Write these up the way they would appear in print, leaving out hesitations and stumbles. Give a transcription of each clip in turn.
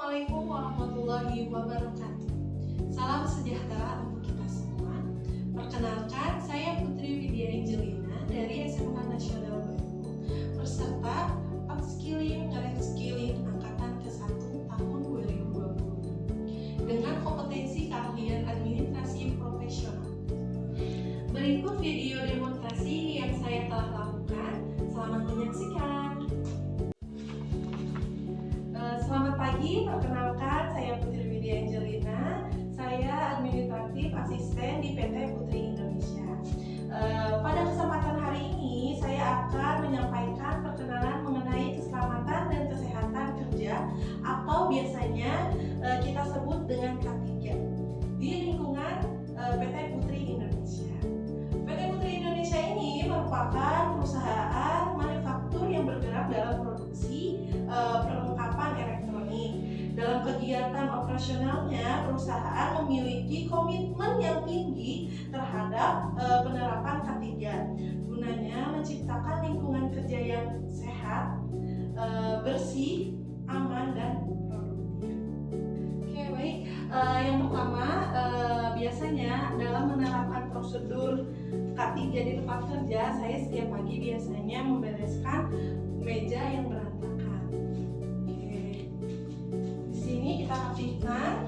Assalamualaikum warahmatullahi wabarakatuh. Salam sejahtera untuk kita semua. Perkenalkan, saya Putri Widya Angelina dari SMK Nasional Bandung, peserta Upskilling Reskilling Angkatan ke-1 tahun 2020 dengan kompetensi keahlian administrasi profesional. Berikut video demonstrasi yang saya telah lakukan. Selamat menyaksikan. Selamat pagi, perkenalkan saya Putri Widya Angelina. Saya administratif asisten di PT Putri Indonesia. Pada kesempatan hari ini saya akan menyampaikan perkenalan mengenai keselamatan dan kesehatan kerja atau biasanya kita sebut dengan K3 di lingkungan PT Putri Indonesia. PT Putri Indonesia ini merupakan perusahaan manufaktur yang bergerak dalam produksi perlengkapan elektronik. Dalam kegiatan operasionalnya, perusahaan memiliki komitmen yang tinggi terhadap penerapan K3. Gunanya menciptakan lingkungan kerja yang sehat, bersih, aman, dan produktif. Oke, baik. Yang pertama, biasanya dalam menerapkan prosedur K3 di tempat kerja, saya setiap pagi biasanya membereskan meja yang berantakan. Oke. Di sini kita rapihkan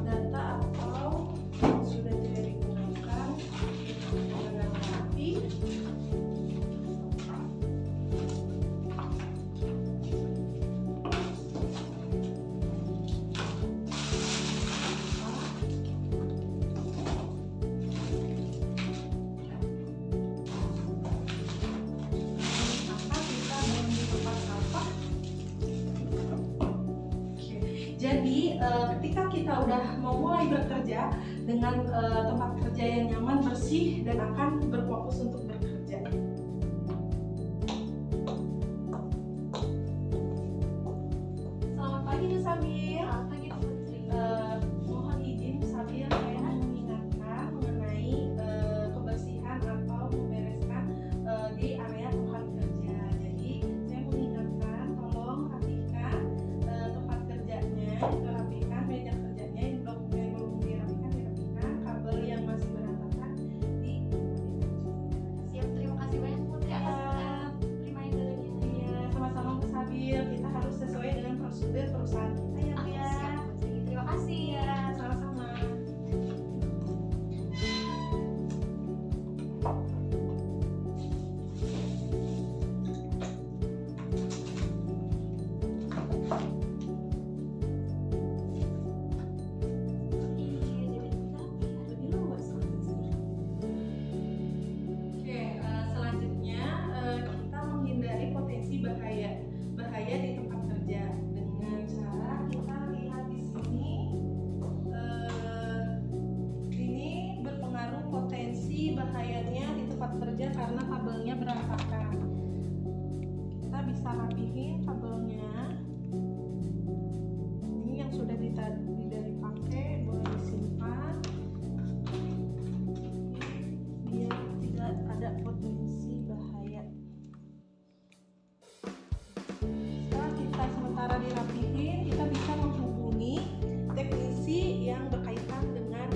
data atau yang sudah tidak digunakan dengan rapi. Jadi ketika kita udah mau mulai bekerja dengan tempat kerja yang nyaman, bersih, dan akan berfokus untuk bekerja. Selamat pagi Bu Sabil. Selamat pagi Bu Putri. Mohon izin Bu Sabil, saya mengingatkan mengenai kebersihan atau membereskan di area tempat kerja. Jadi saya mengingatkan tolong rapikan tempat kerjanya, dirapikan meja kerjanya yang belum dirapikan, kabel yang masih berantakan dirapikan. Siap, terima kasih banyak Putri atas reminder-nya. Iya, sama-sama Bu Sabil, kita harus sesuai dengan prosedur perusahaan kita ya Bu ya. Siap Putri, terima kasih ya. Iya, sama-sama. Oke, selanjutnya kita menghindari potensi bahaya di tempat kerja dengan cara kita lihat di sini. Ini berpengaruh potensi bahayanya di tempat kerja karena kabelnya berantakan. Kita bisa rapihin kabelnya. Ini yang sudah tidak dipakai boleh disimpan biar tidak ada potensi bahaya. Setelah kita sementara dirapihin, kita bisa menghubungi teknisi yang berkaitan dengan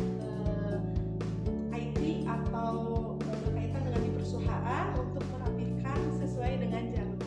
IT atau berkaitan dengan di perusahaan untuk merapikan sesuai dengan jalur.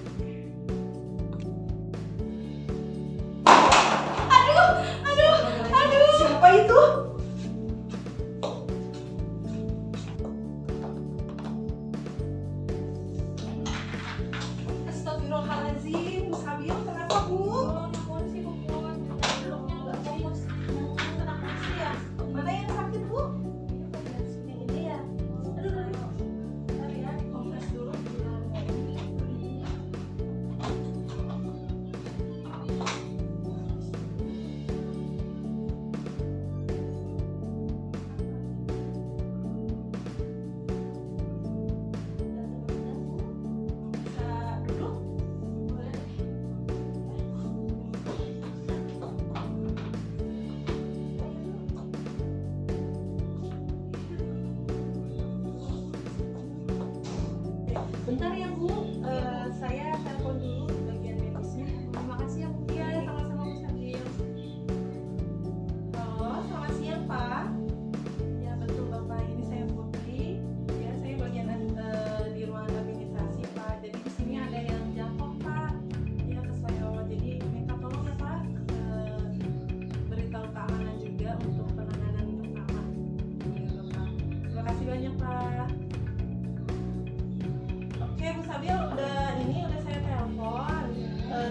Bu Sabil udah saya telepon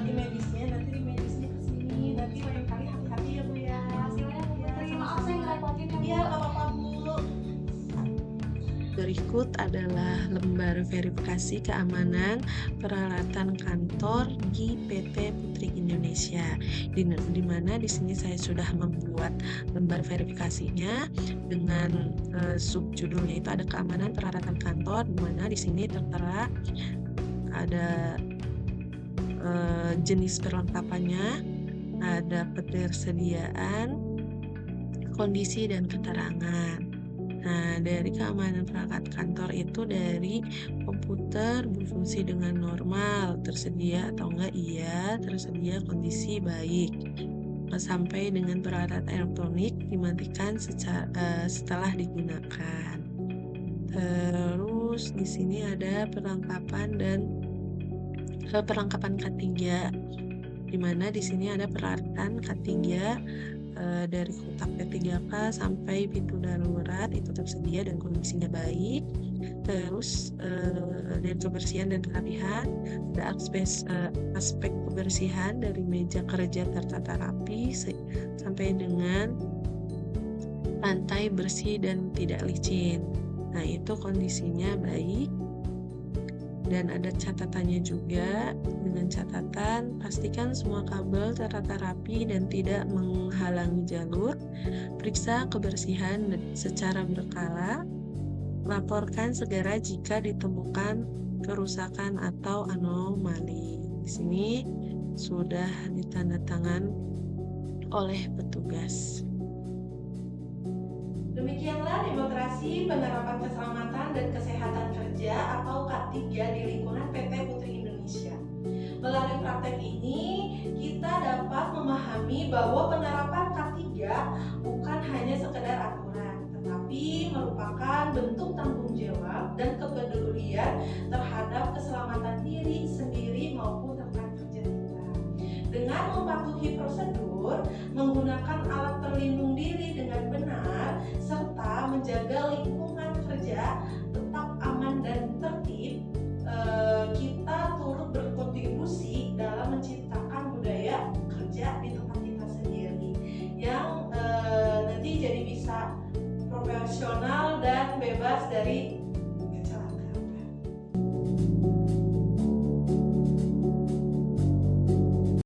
di medisnya, nanti di medisnya kesini, nanti lain kali hati-hati ya Bu ya. Makasih banyak Bu Putri. Maaf saya ngerepotin ya Bu. Iya nggak apa-apa Bu. Berikut adalah lembar verifikasi keamanan peralatan kantor di PT Putri Indonesia. Di mana di sini saya sudah membuat lembar verifikasinya dengan subjudulnya itu ada keamanan peralatan kantor, di mana di sini tertera ada jenis perlengkapannya, ada ketersediaan, kondisi dan keterangan. Nah, dari keamanan perangkat kantor itu dari komputer berfungsi dengan normal, tersedia atau enggak iya, tersedia kondisi baik. Sampai dengan peralatan elektronik dimatikan setelah digunakan. Terus di sini ada perlengkapan K3, di mana di sini ada peralatan K3 dari kotak P3K sampai pintu darurat itu tersedia dan kondisinya baik. Terus dari kebersihan dan kerapihan ada aspek kebersihan dari meja kerja tertata rapi sampai dengan lantai bersih dan tidak licin. Nah, itu kondisinya baik. Dan ada catatannya juga, dengan catatan pastikan semua kabel tertata rapi dan tidak menghalangi jalur, periksa kebersihan secara berkala, laporkan segera jika ditemukan kerusakan atau anomali. Di sini sudah ditandatangan oleh petugas. Demikianlah demonstrasi penerapan keselamatan dan kesehatan kerja atau K3 di lingkungan PT Putri Indonesia. Melalui praktek ini, kita dapat memahami bahwa penerapan K3 bukan hanya sekedar aturan, tetapi merupakan bentuk tanggung jawab dan kepedulian terhadap keselamatan diri sendiri maupun rekan kerja kita. Dengan mematuhi prosedur, menggunakan alat pelindung diri dengan benar, serta menjaga lingkungan kerja tetap aman dan tertib, kita turut berkontribusi dalam menciptakan budaya kerja di tempat kita sendiri yang nanti jadi bisa profesional dan bebas dari